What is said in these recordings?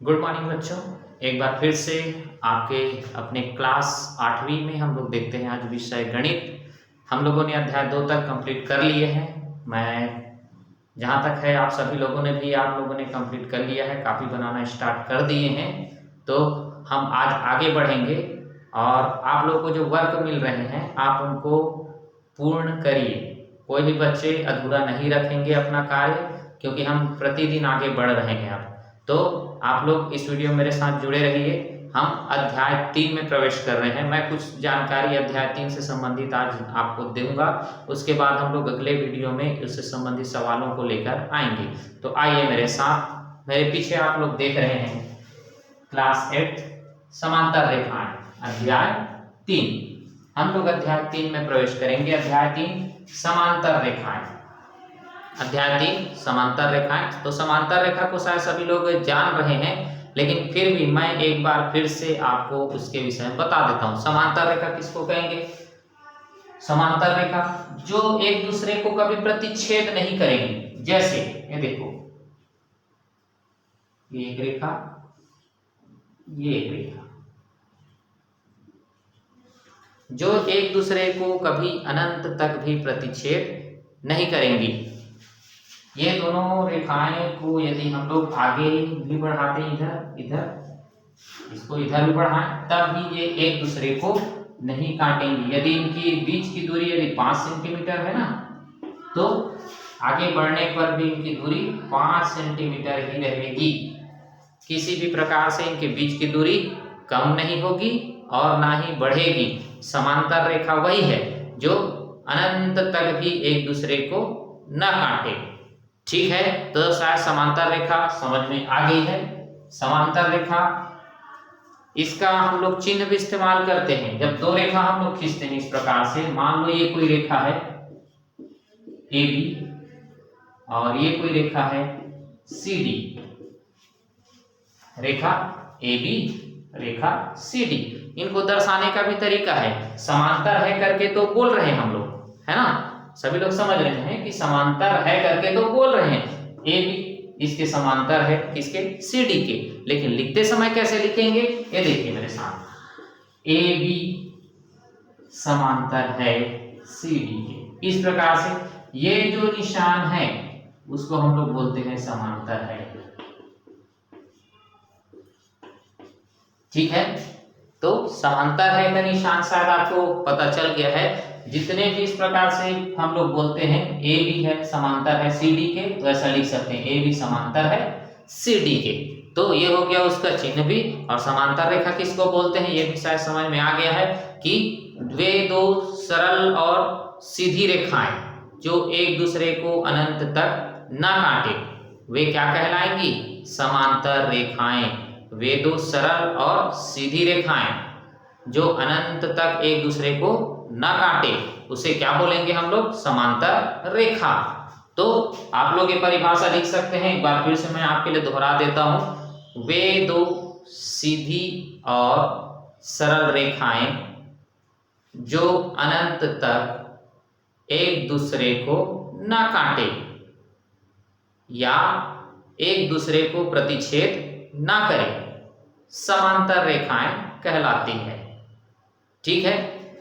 Good morning बच्चों। एक बार फिर से आपके अपने क्लास 8वीं में हम लोग देखते हैं आज विषय गणित। हम लोगों ने अध्याय 2 तक कंप्लीट कर लिए हैं। मैं जहाँ तक है आप सभी लोगों ने भी आप लोगों ने कंप्लीट कर लिया है, काफ़ी बनाना स्टार्ट कर दिए हैं। तो हम आज आगे बढ़ेंगे और आप लोगों को जो वर्क मिल रहे हैं आप उनको पूर्ण करिए। कोई भी बच्चे अधूरा नहीं रखेंगे अपना कार्य, क्योंकि हम प्रतिदिन आगे बढ़ रहे हैं। अब तो आप लोग इस वीडियो में मेरे साथ जुड़े रहिए। हम अध्याय 3 में प्रवेश कर रहे हैं। मैं कुछ जानकारी अध्याय 3 से संबंधित आज आपको दूंगा, उसके बाद हम लोग अगले वीडियो में उससे संबंधित सवालों को लेकर आएंगे। तो आइए मेरे साथ, मेरे पीछे आप लोग देख रहे हैं क्लास 8 समांतर रेखाएं अध्याय 3। हम लोग अध्याय 3 में प्रवेश करेंगे। अध्याय 3 समांतर रेखाएं। अध्याय 3 समांतर रेखाएं। तो समांतर रेखा को शायद सभी लोग जान रहे हैं, लेकिन फिर भी मैं एक बार फिर से आपको उसके विषय में बता देता हूं। समांतर रेखा किसको कहेंगे? समांतर रेखा जो एक दूसरे को कभी प्रतिच्छेद नहीं करेंगी। जैसे ये देखो, ये एक रेखा, ये एक रेखा, जो एक दूसरे को कभी अनंत तक भी प्रतिच्छेद नहीं करेंगी। ये दोनों रेखाएं को यदि हम लोग आगे भी बढ़ाते हैं, इधर इधर, इसको इधर भी बढ़ाएं, तब भी ये एक दूसरे को नहीं काटेंगी। यदि इनकी बीच की दूरी यदि 5 सेंटीमीटर है ना, तो आगे बढ़ने पर भी इनकी दूरी 5 सेंटीमीटर ही रहेगी। किसी भी प्रकार से इनके बीच की दूरी कम नहीं होगी और ना ही बढ़ेगी। समांतर रेखा वही है जो अनंत तक भी एक दूसरे को न काटे। ठीक है, तो शायद समांतर रेखा समझ में आ गई है। समांतर रेखा, इसका हम लोग चिन्ह भी इस्तेमाल करते हैं। जब दो रेखा हम लोग खींचते हैं इस प्रकार से, मान लो ये कोई रेखा है ए बी और ये कोई रेखा है सी डी। रेखा ए बी, रेखा सी डी, इनको दर्शाने का भी तरीका है। समांतर है करके तो बोल रहे हैं हम लोग, है ना, सभी लोग समझ रहे हैं कि समांतर है करके तो बोल रहे हैं। ए बी इसके समांतर है किसके? सी डी के। लेकिन लिखते समय कैसे लिखेंगे, ये देखिए मेरे साथ, ए बी समांतर है सी डी के। इस प्रकार से ये जो निशान है उसको हम लोग बोलते हैं समांतर है। ठीक है, तो समांतर है का निशान शायद आपको पता चल गया है। जितने भी इस प्रकार से हम लोग बोलते हैं ए बी है समांतर है सी डी के, तो ऐसा लिख सकते हैं ए बी समांतर है सी डी के। तो ये हो गया उसका चिन्ह भी। और समांतर रेखा किसको बोलते हैं ये भी शायद समझ में आ गया है कि वे दो सरल और सीधी रेखाएं जो एक दूसरे को अनंत तक ना काटे, वे क्या कहलाएंगी? समांतर रेखाएं। वे दो सरल और सीधी रेखाएं जो अनंत तक एक दूसरे को न काटे, उसे क्या बोलेंगे हम लोग? समांतर रेखा। तो आप लोग ये परिभाषा लिख सकते हैं, एक बार फिर से मैं आपके लिए दोहरा देता हूं। वे दो सीधी और सरल रेखाएं जो अनंत तक एक दूसरे को न काटे या एक दूसरे को प्रतिच्छेद ना करें, समांतर रेखाएं कहलाती है। ठीक है,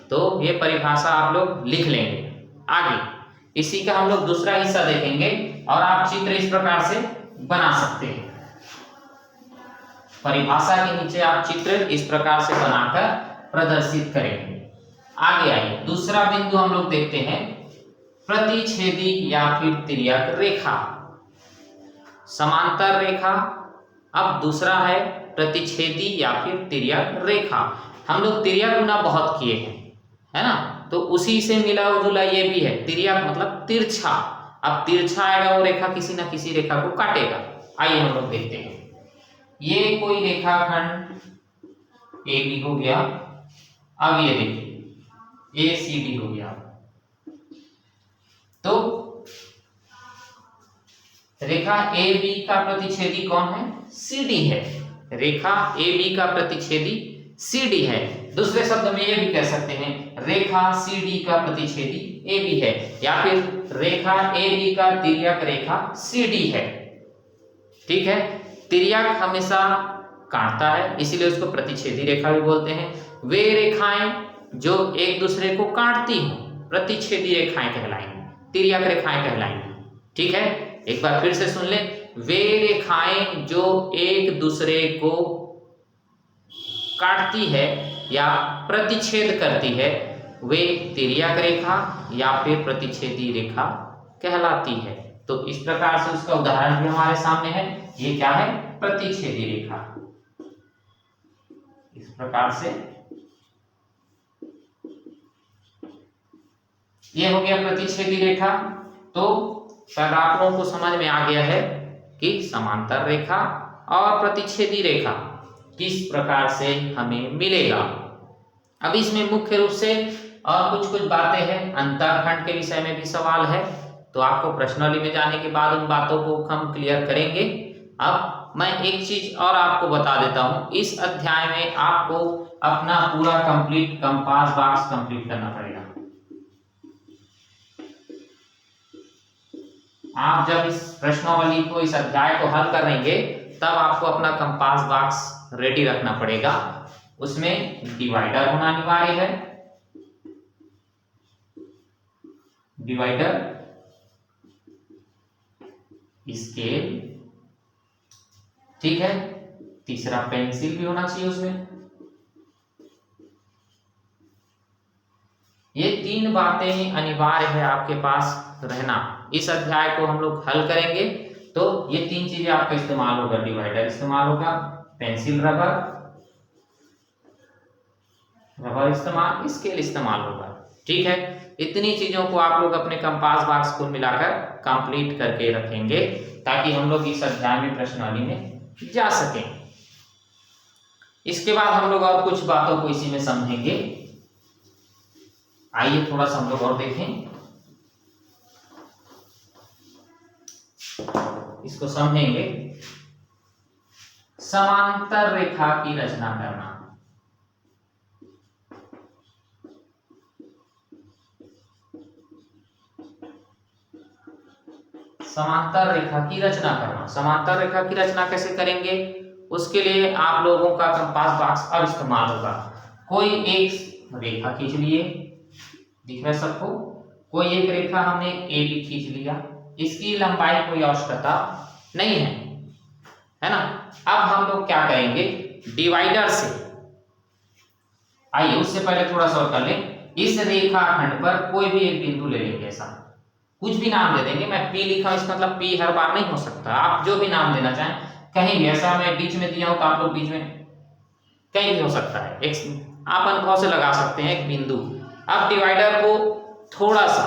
तो ये परिभाषा आप लोग लिख लेंगे। आगे इसी का हम लोग दूसरा हिस्सा देखेंगे और आप चित्र इस प्रकार से बना सकते हैं। परिभाषा के नीचे आप चित्र इस प्रकार से बनाकर प्रदर्शित करेंगे। आगे आइए, दूसरा बिंदु हम लोग देखते हैं, प्रतिच्छेदी या फिर तिर्यक रेखा। समांतर रेखा, अब दूसरा है प्रतिच्छेदी या फिर तिर्यक रेखा। हम लोग तिर्यक गुना बहुत किए हैं, है ना, तो उसी से मिला जुला ये भी है। तिर्यक मतलब तिरछा। अब तिरछा आएगा वो रेखा किसी ना किसी रेखा को काटेगा। आइए हम लोग देखते हैं। ये कोई रेखाखंड ए बी हो गया, अब ये देखिए ए सी डी हो गया। तो रेखा ए बी का प्रतिच्छेदी कौन है? सी डी है। रेखा ए बी का प्रतिच्छेदी सी डी है। दूसरे शब्द में ये भी कह सकते हैं रेखा सी डी का प्रतिच्छेदी ए बी है, या फिर रेखा ए बी का तिर्यक रेखा सी डी है। ठीक है, तिर्यक हमेशा काटता है, इसीलिए उसको प्रतिच्छेदी रेखा भी बोलते हैं। वे रेखाएं जो एक दूसरे को काटती हैं प्रतिच्छेदी रेखाएं कहलाएंगी, तिर्यक रेखाएं कहलाएंगी। ठीक है, एक बार फिर से सुन ले, वे रेखाएं जो एक दूसरे को काटती है या प्रतिच्छेद करती है वे तिर्यक रेखा या फिर प्रतिच्छेदी रेखा कहलाती है। तो इस प्रकार से उसका उदाहरण भी हमारे सामने है। ये क्या है? प्रतिच्छेदी रेखा। इस प्रकार से ये हो गया प्रतिच्छेदी रेखा। तो शायद आप लोगों को समझ में आ गया है कि समांतर रेखा और प्रतिच्छेदी रेखा किस प्रकार से हमें मिलेगा। अब इसमें मुख्य रूप से और कुछ बातें हैं, अंतःखंड के विषय में भी सवाल है, तो आपको प्रश्नावली में जाने के बाद उन बातों को हम क्लियर करेंगे। अब मैं एक चीज और आपको बता देता हूं, इस अध्याय में आपको अपना पूरा कंप्लीट कंपास बॉक्स कंप्लीट करना पड़ेगा। आप जब इस प्रश्नावली को, इस अध्याय को हल करेंगे तब आपको अपना कंपास बॉक्स रेडी रखना पड़ेगा। उसमें डिवाइडर होना अनिवार्य है, डिवाइडर, स्केल, ठीक है, तीसरा पेंसिल भी होना चाहिए उसमें। ये 3 बातें अनिवार्य है आपके पास रहना। इस अध्याय को हम लोग हल करेंगे तो ये 3 चीजें आपका इस्तेमाल होगा, डिवाइडर इस्तेमाल होगा, पेंसिल, रबर इस्तेमाल, स्केल इस्तेमाल होगा। ठीक है, इतनी चीजों को आप लोग अपने कंपास बॉक्स को मिलाकर कंप्लीट करके रखेंगे ताकि हम लोग इस अध्याय में प्रश्नावली में जा सकें। इसके बाद हम लोग और कुछ बातों को इसी में समझेंगे। आइए थोड़ा सा हम लोग और देखें, इसको समझेंगे। समांतर रेखा की रचना करना। समांतर रेखा की रचना करना, समांतर रेखा की रचना कैसे करेंगे, उसके लिए आप लोगों का कंपास बॉक्स अब इस्तेमाल होगा। कोई एक रेखा खींच लिए, दिख रहा है सबको, कोई एक रेखा हमने ए बी खींच लिया, इसकी लंबाई कोई आवश्यकता नहीं है ना। अब हम लोग क्या करेंगे, डिवाइडर से, आइए उससे पहले थोड़ा सा और कर लें। इस रेखाखंड पर कोई भी एक बिंदु ले लेंगे, ऐसा कुछ भी नाम दे देंगे। मैं पी लिखा हूं, इसका मतलब पी हर बार नहीं हो सकता, आप जो भी नाम देना चाहें, कहीं भी, ऐसा मैं बीच में दिया हूं तो आप लोग बीच में कहीं भी हो सकता है, एक आप अनुभव से लगा सकते हैं एक बिंदु। अब डिवाइडर को थोड़ा सा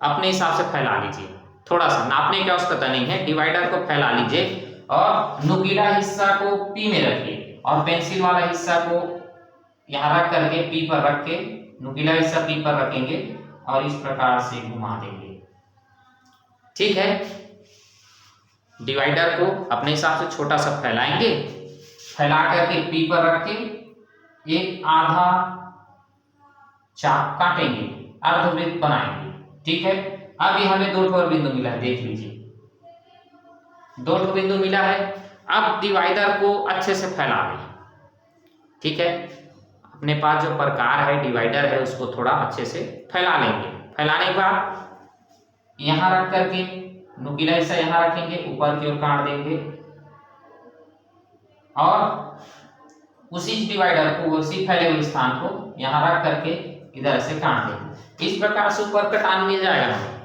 अपने हिसाब से फैला लीजिए, थोड़ा सा, नापने की आवश्यकता नहीं है, डिवाइडर को फैला लीजिए और नुकीला हिस्सा को पी में रखिए और पेंसिल वाला हिस्सा को यहां रख करके पी पर रख के, नुकीला हिस्सा पी पर रखेंगे और इस प्रकार से घुमा देंगे। ठीक है, डिवाइडर को अपने हिसाब से छोटा सा फैलाएंगे, फैला करके पी पर रख के एक आधा चाप काटेंगे, अर्धवृत्त बनाएंगे। ठीक है, अब यहाँ में 2 ठोर बिंदु मिला है, देख लीजिए 2 ठोर बिंदु मिला है। अब डिवाइडर को अच्छे से फैला लें। ठीक है, अपने पास जो प्रकार है डिवाइडर है उसको थोड़ा अच्छे से फैला लेंगे। फैलाने के बाद यहां रख करके नुकीला हिस्सा यहां रखेंगे, ऊपर की ओर काट देंगे और उसी डिवाइडर को, उसी फैले हुए स्थान को यहां रख करके इधर से काट देंगे। इस प्रकार से ऊपर कटान मिल जाएगा हमें।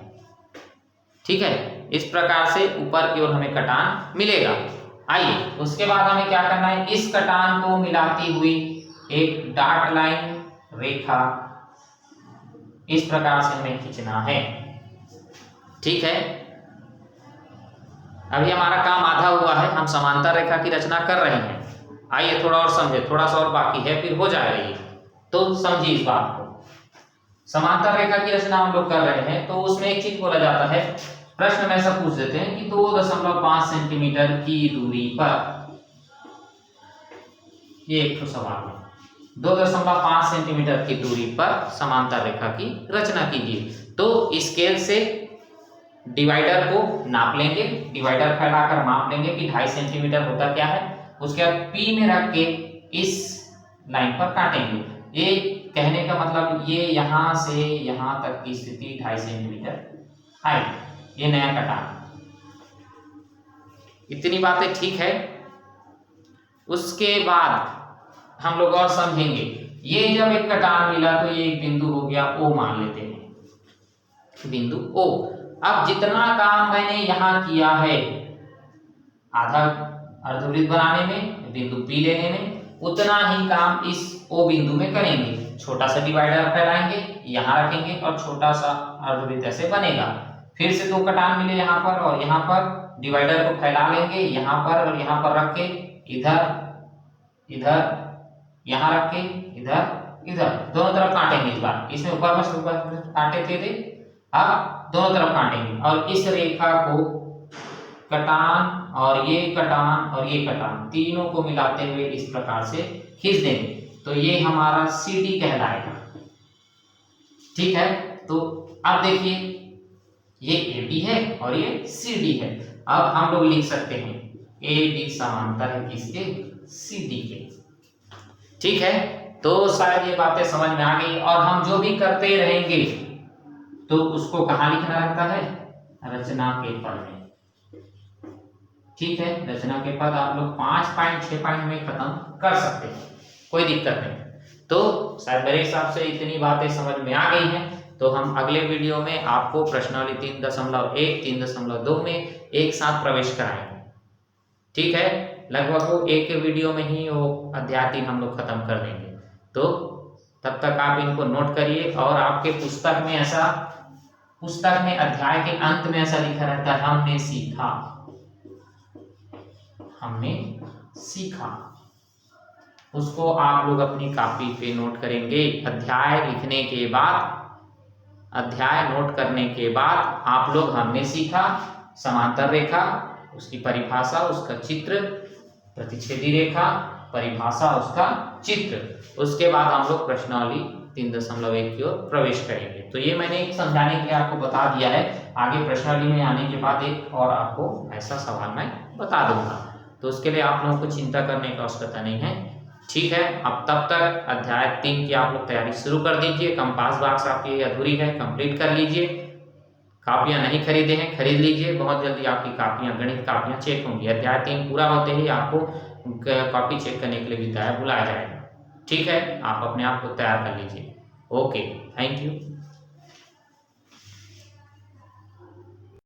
ठीक है, इस प्रकार से ऊपर की ओर हमें कटान मिलेगा। आइए उसके बाद हमें क्या करना है, इस कटान को मिलाती हुई एक डॉट लाइन रेखा इस प्रकार से हमें खींचना है। ठीक है, अभी हमारा काम आधा हुआ है, हम समांतर रेखा की रचना कर रहे हैं। आइए थोड़ा और समझे, थोड़ा सा और बाकी है, फिर हो जाएगा ये। तो समझिए इस बात को, समांतर रेखा की रचना हम लोग कर रहे हैं तो उसमें एक चीज बोला जाता है, प्रश्न में ऐसा पूछ देते हैं कि 2.5 सेंटीमीटर की दूरी पर, ये एक तो सवाल है, 2.5 सेंटीमीटर की दूरी पर समांतर रेखा की रचना कीजिए। तो स्केल से डिवाइडर को नाप लेंगे, डिवाइडर फैलाकर माप लेंगे कि 2.5 सेंटीमीटर होता क्या है। उसके बाद P में रख के इस लाइन पर काटेंगे। ये कहने का मतलब ये यहाँ से यहाँ तक की स्थिति 2.5 सेंटीमीटर हाइट, ये नया कटान। इतनी बातें ठीक है। उसके बाद हम लोग और समझेंगे, ये जब एक कटान मिला तो ये एक बिंदु हो गया O मान लेते हैं, बिंदु O। अब जितना काम मैंने यहाँ किया है आधा अर्धवृत्त बनाने में, बिंदु P लेने में, उतना ही काम इस O बिंदु में करेंगे। छोटा सा डिवाइडर फैलाएंगे, यहाँ रखेंगे और छोटा सा अर्धवृत्त ऐसे बनेगा। फिर से 2 कटान मिले यहाँ पर और यहाँ पर, डिवाइडर को फैला लेंगे यहाँ पर और यहाँ पर रख के, इधर इधर, यहाँ रख के इधर इधर, दोनों तरफ काटेंगे। इस बार इसमें ऊपर काटे थे, अब दोनों तरफ काटेंगे और इस रेखा को कटान और ये कटान और ये कटान तीनों को मिलाते हुए इस प्रकार से खींच देंगे, तो ये हमारा CD कहलाएगा। ठीक है, तो अब देखिए ये AB है और ये CD है। अब हम लोग लिख सकते हैं AB समांतर है किसके, CD के। ठीक है, तो शायद ये बातें समझ में आ गई। और हम जो भी करते रहेंगे तो उसको कहाँ लिखना रहता है, रचना के पद में। ठीक है, रचना के पद आप लोग 5 पॉइंट 6 पॉइंट में खत्म कर सकते हैं, कोई दिक्कत नहीं। तो शायद मेरे हिसाब से इतनी बातें समझ में आ गई हैं। तो हम अगले वीडियो में आपको प्रश्नावली 3.1, 3.2 में एक साथ प्रवेश कराएंगे। ठीक है, लगभग वो एक वीडियो में ही वो अध्याय 3 हम लोग खत्म कर देंगे। तो तब तक आप इनको नोट करिए। और आपके पुस्तक में अध्याय के अंत में ऐसा लिखा रहता है, हमने सीखा। उसको आप लोग अपनी कॉपी पे नोट करेंगे। अध्याय लिखने के बाद, अध्याय नोट करने के बाद आप लोग हमने सीखा, समांतर रेखा, उसकी परिभाषा, उसका चित्र, प्रतिच्छेदी रेखा, परिभाषा, उसका चित्र, उसके बाद हम लोग प्रश्नावली 3.1 की ओर प्रवेश करेंगे। तो ये मैंने एक समझाने के लिए आपको बता दिया है। आगे प्रश्नावली में आने के बाद एक और आपको ऐसा सवाल मैं बता दूंगा, तो उसके लिए आप लोगों को चिंता करने की आवश्यकता नहीं है। ठीक है, अब तब तक अध्याय 3 की आप लोग तैयारी शुरू कर दीजिए। कंपास बॉक्स आपकी अधूरी है, कंप्लीट कर लीजिए। कापियां नहीं खरीदे हैं, खरीद लीजिए। बहुत जल्दी आपकी कापियां, गणित कापियां चेक होंगी। अध्याय 3 पूरा होते ही आपको कॉपी चेक करने के लिए विद्यालय बुलाया जाएगा। ठीक है, आप अपने आप को तैयार कर लीजिए। Okay, thank you.